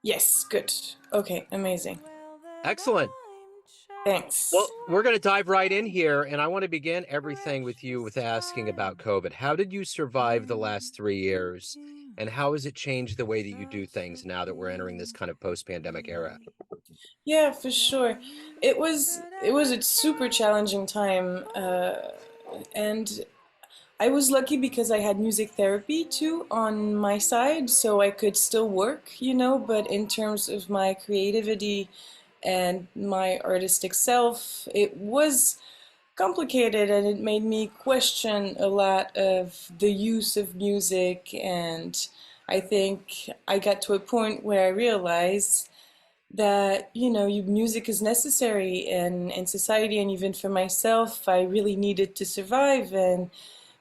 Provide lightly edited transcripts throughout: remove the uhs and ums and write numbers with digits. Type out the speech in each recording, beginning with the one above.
Yes, good. Okay, amazing. Excellent. Thanks. Well, we're going to dive right in here, and I want to begin everything with you with asking about COVID. How did you survive the last 3 years, and how has it changed the way that you do things now that we're entering this kind of post-pandemic era? Yeah, for sure. It was a super challenging time, and I was lucky because I had music therapy too on my side, so I could still work, but in terms of my creativity and my artistic self, it was complicated and it made me question a lot of the use of music. And I think I got to a point where I realized that music is necessary in society, and even for myself I really needed to survive, and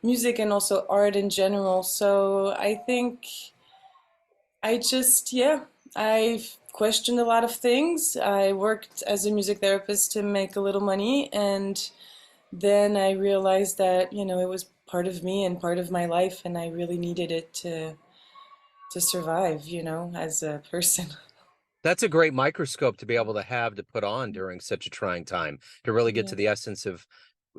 music and also art in general. So I think I just, yeah, I've questioned a lot of things. I worked as a music therapist to make a little money, and then I realized that, it was part of me and part of my life, and I really needed it to survive, as a person. That's a great microscope to be able to have to put on during such a trying time, to really get Yeah, to the essence of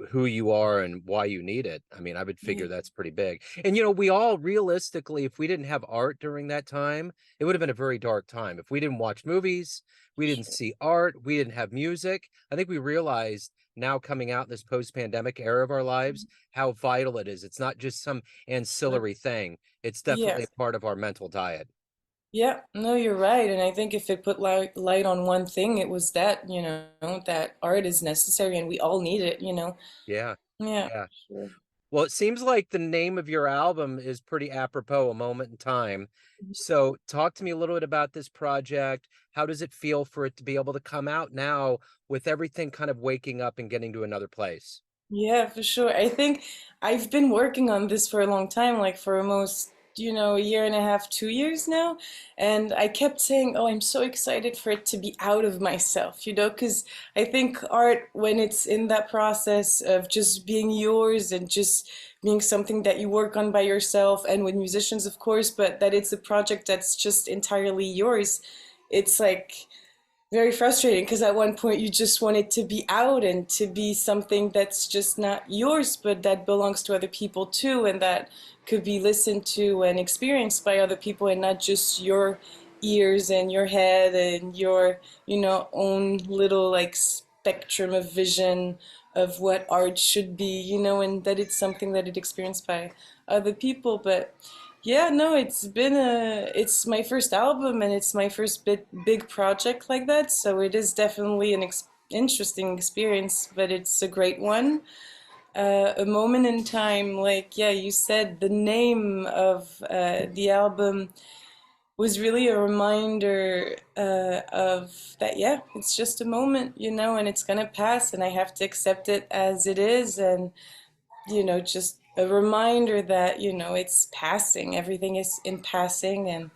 who you are and why you need it. I mean, I would yeah, figure that's pretty big. And, we all realistically, if we didn't have art during that time, it would have been a very dark time. If we didn't watch movies, we didn't see art, we didn't have music. I think we realized now coming out in this post-pandemic era of our lives, how vital it is. It's not just some ancillary thing. It's definitely yeah, a part of our mental diet. yeah. No, you're right. And I think if it put light on one thing, it was that, that art is necessary and we all need it. Yeah. Yeah, Yeah. sure. Well, it seems like the name of your album is pretty apropos, a moment in time. So, talk to me a little bit about this project. How does it feel for it to be able to come out now with everything kind of waking up and getting to another place? Yeah, for sure. I think I've been working on this for a long time, like for almost, a year and a half, 2 years now. And I kept saying, oh, I'm so excited for it to be out of myself, because I think art, when it's in that process of just being yours and just being something that you work on by yourself, and with musicians, of course, but that it's a project that's just entirely yours, it's like very frustrating, because at one point you just want it to be out and to be something that's just not yours, but that belongs to other people too, and that could be listened to and experienced by other people, and not just your ears and your head and your, own little like spectrum of vision of what art should be, and that it's something that it experienced by other people. But yeah, no, it's my first album, and it's my first big project like that, so it is definitely an interesting experience, but it's a great one. A moment in time, like, yeah, you said the name of the album was really a reminder of that, yeah, it's just a moment, and it's gonna pass, and I have to accept it as it is, and just a reminder that, it's passing. Everything is in passing, and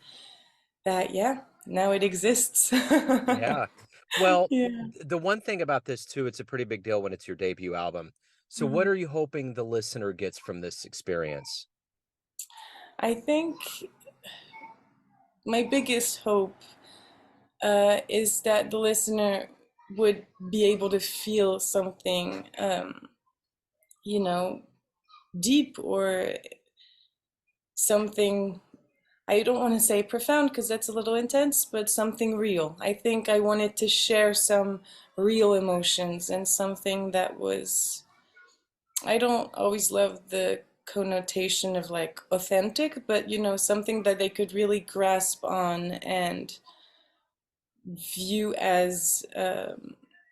that, yeah, now it exists. Yeah. Well, Yeah. the one thing about this too, it's a pretty big deal when it's your debut album. So, what Mhm. are you hoping the listener gets from this experience? I think my biggest hope is that the listener would be able to feel something, you know, deep, or something. I don't want to say profound because that's a little intense, but something real. I think I wanted to share some real emotions, and something that was, I don't always love the connotation of like authentic, but something that they could really grasp on and view as,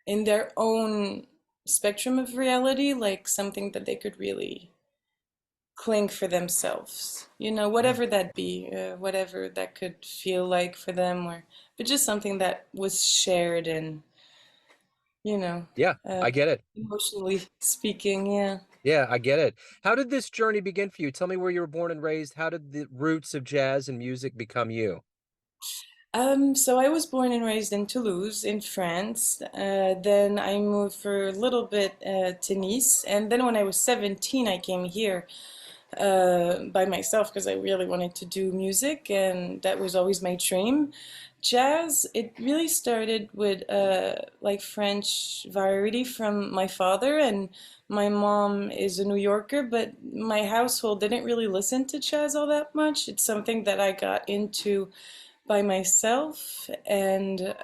in their own spectrum of reality, like something that they could really cling for themselves, Yeah. whatever that be, whatever that could feel like for them, or but just something that was shared, and you know Yeah, uh, I get it. emotionally speaking. Yeah. Yeah, I get it. How did this journey begin for you? Tell me where you were born and raised. How did the roots of jazz and music become you? So I was born and raised in Toulouse, in France. Then I moved for a little bit to Nice, and then when I was 17, I came here. by myself because I really wanted to do music, and that was always my dream. Jazz, it really started with like French variety from my father, and my mom is a New Yorker, but my household didn't really listen to jazz all that much. It's something that I got into by myself, and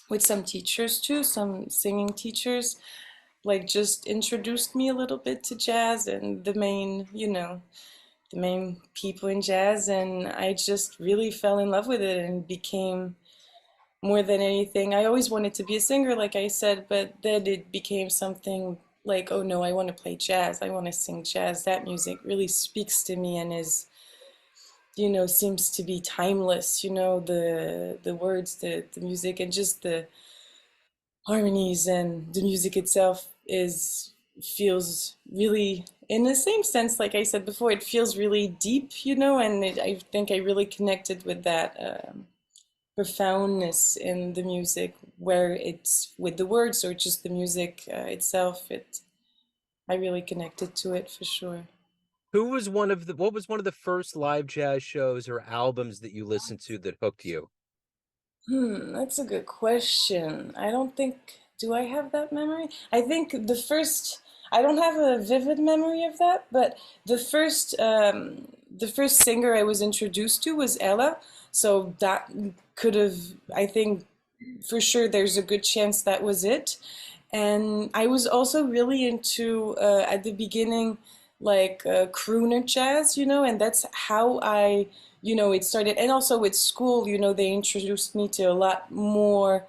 with some teachers too, some singing teachers, like just introduced me a little bit to jazz and the main, the main people in jazz, and I just really fell in love with it and became more than anything. I always wanted to be a singer, like I said, but then it became something like, oh no, I want to play jazz. I want to sing jazz. That music really speaks to me and is, seems to be timeless, the words, the music, and just the harmonies and the music itself is feels really in the same sense like I said before, it feels really deep, and I think I really connected with that profoundness in the music, where it's with the words or just the music itself. It I really connected to it for sure. Who was one of the what was one of the first live jazz shows or albums that you listened to that hooked you? That's a good question. I don't think, do I have that memory? I think I don't have a vivid memory of that, but the first singer I was introduced to was Ella. So that could have, I think for sure there's a good chance that was it. And I was also really into, at the beginning, like crooner jazz, and that's how it started. And also with school, they introduced me to a lot more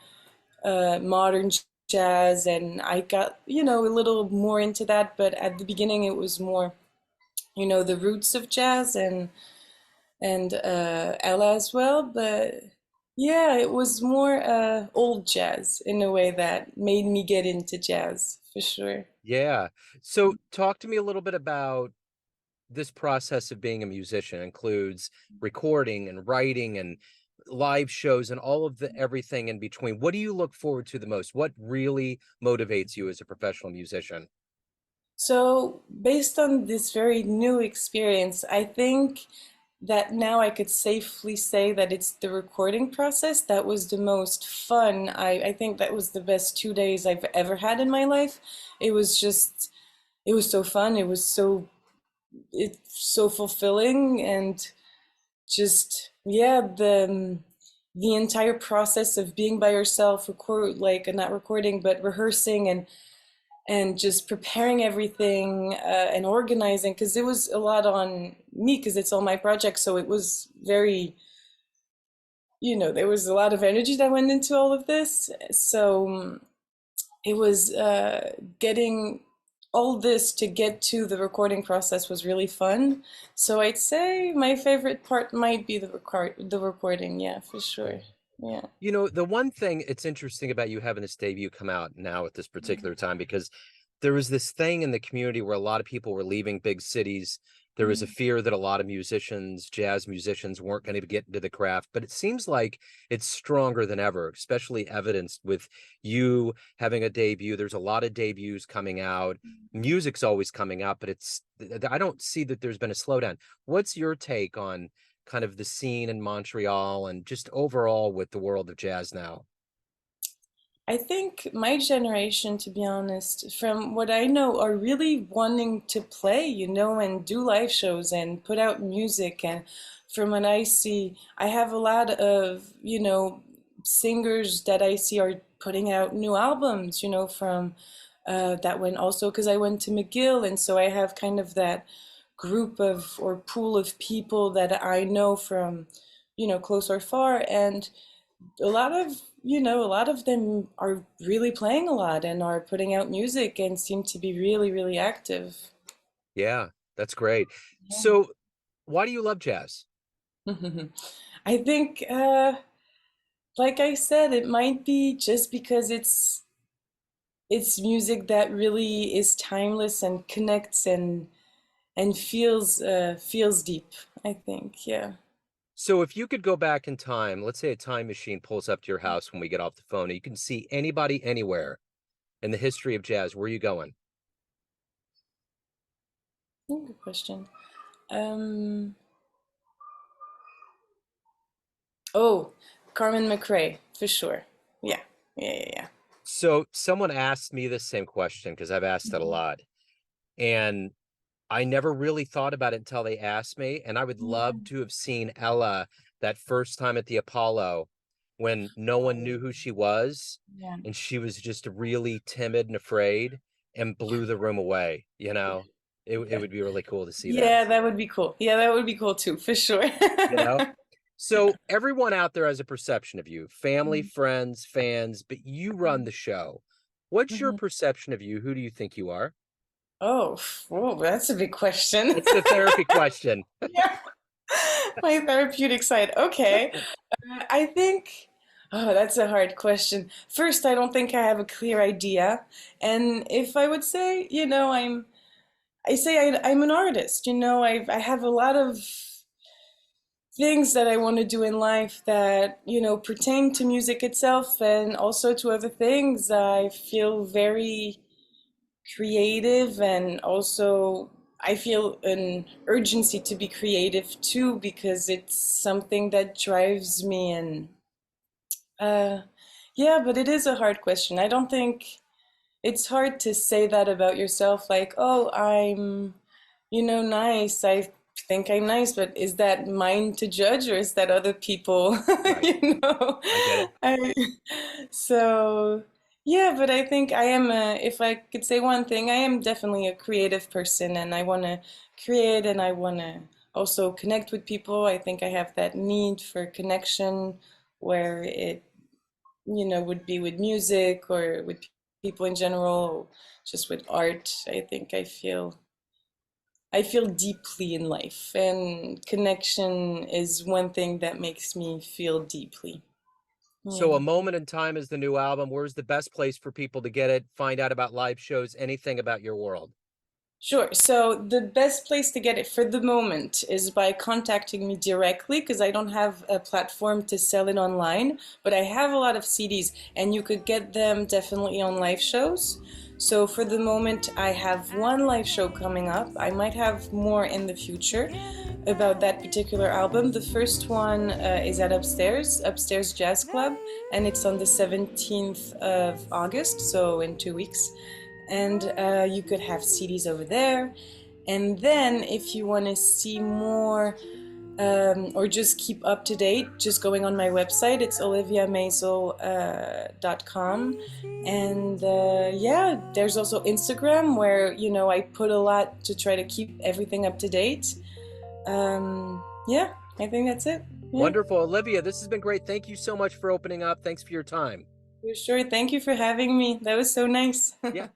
modern jazz, and I got, a little more into that. But at the beginning, it was more, the roots of jazz and Ella as well. But yeah, it was more old jazz in a way that made me get into jazz for sure. Yeah. So talk to me a little bit about this process of being a musician. It includes recording and writing and live shows and all of the everything in between. What do you look forward to the most? What really motivates you as a professional musician? So, based on this very new experience, I think that now I could safely say that it's the recording process that was the most fun. I think that was the best 2 days I've ever had in my life. It was just, it was so fun. It's so fulfilling, and just, yeah, the entire process of being by yourself, like not recording, but rehearsing and just preparing everything and organizing, because it was a lot on me because it's all my projects. So it was very, there was a lot of energy that went into all of this. So it was getting all this to get to the recording process was really fun. So I'd say my favorite part might be the recording. Yeah, for sure. Yeah. You know, the one thing it's interesting about you having this debut come out now at this particular time, because there was this thing in the community where a lot of people were leaving big cities. There was a fear that a lot of musicians, jazz musicians, weren't going to get into the craft, but it seems like it's stronger than ever, especially evidenced with you having a debut. There's a lot of debuts coming out. Music's always coming out, but I don't see that there's been a slowdown. What's your take on kind of the scene in Montreal and just overall with the world of jazz now? I think my generation, to be honest, from what I know, are really wanting to play, and do live shows and put out music. And from what I see, I have a lot of, singers that I see are putting out new albums, from that went also because I went to McGill. And so I have kind of that group of or pool of people that I know from, close or far. And a lot of them are really playing a lot and are putting out music and seem to be really, really active. Yeah, that's great. So, why do you love jazz? I think, like I said, it might be just because it's music that really is timeless and connects and feels deep, I think. Yeah. So, if you could go back in time, let's say a time machine pulls up to your house when we get off the phone, and you can see anybody anywhere in the history of jazz, where are you going? Good question. Um, oh, Carmen McRae, for sure. Yeah, yeah. So someone asked me the same question because I've asked it a Mhm. lot. And I never really thought about it until they asked me. And I would Yeah, love to have seen Ella that first time at the Apollo when no one knew who she was. yeah, And she was just really timid and afraid and blew the room away. It yeah. would be really cool to see that, Yeah, that would be cool. Yeah, that would be cool too, for sure. you know? So everyone out there has a perception of you, family, Mhm, friends, fans, but you run the show. What's your mhm. perception of you? Who do you think you are? Oh, that's a big question. It's the therapy question. Yeah, my therapeutic side. Okay. I think, oh, that's a hard question. First, I don't think I have a clear idea. And if I would say, I'm an artist. I have a lot of things that I want to do in life that, pertain to music itself and also to other things. I feel very creative, and also I feel an urgency to be creative too because it's something that drives me. And uh yeah, but it is a hard question. I don't think it's hard to say that about yourself, like, oh, I'm, nice. I think I'm nice, but is that mine to judge, or is that other people? Right. You know? I get it. I, so, yeah, but I think if I could say one thing, I am definitely a creative person, and I want to create, and I want to also connect with people. I think I have that need for connection where it, would be with music or with people in general, just with art. I think I feel deeply in life, and connection is one thing that makes me feel deeply. So, Yeah. A Moment in Time is the new album. Where's the best place for people to get it, find out about live shows, anything about your world? Sure. So the best place to get it for the moment is by contacting me directly, because I don't have a platform to sell it online, but I have a lot of CDs and you could get them definitely on live shows. So for the moment, I have one live show coming up. I might have more in the future about that particular album. The first one is at Upstairs Jazz Club, and it's on the 17th of August, so in 2 weeks. And you could have CDs over there. And then, if you want to see more or just keep up to date, just going on my website, it's oliviamaisel.com. And yeah, there's also Instagram where, I put a lot to try to keep everything up to date. Yeah, I think that's it. Yeah, Wonderful. Olivia, this has been great. Thank you so much for opening up. Thanks for your time. for sure. Thank you for having me. That was so nice. Yeah.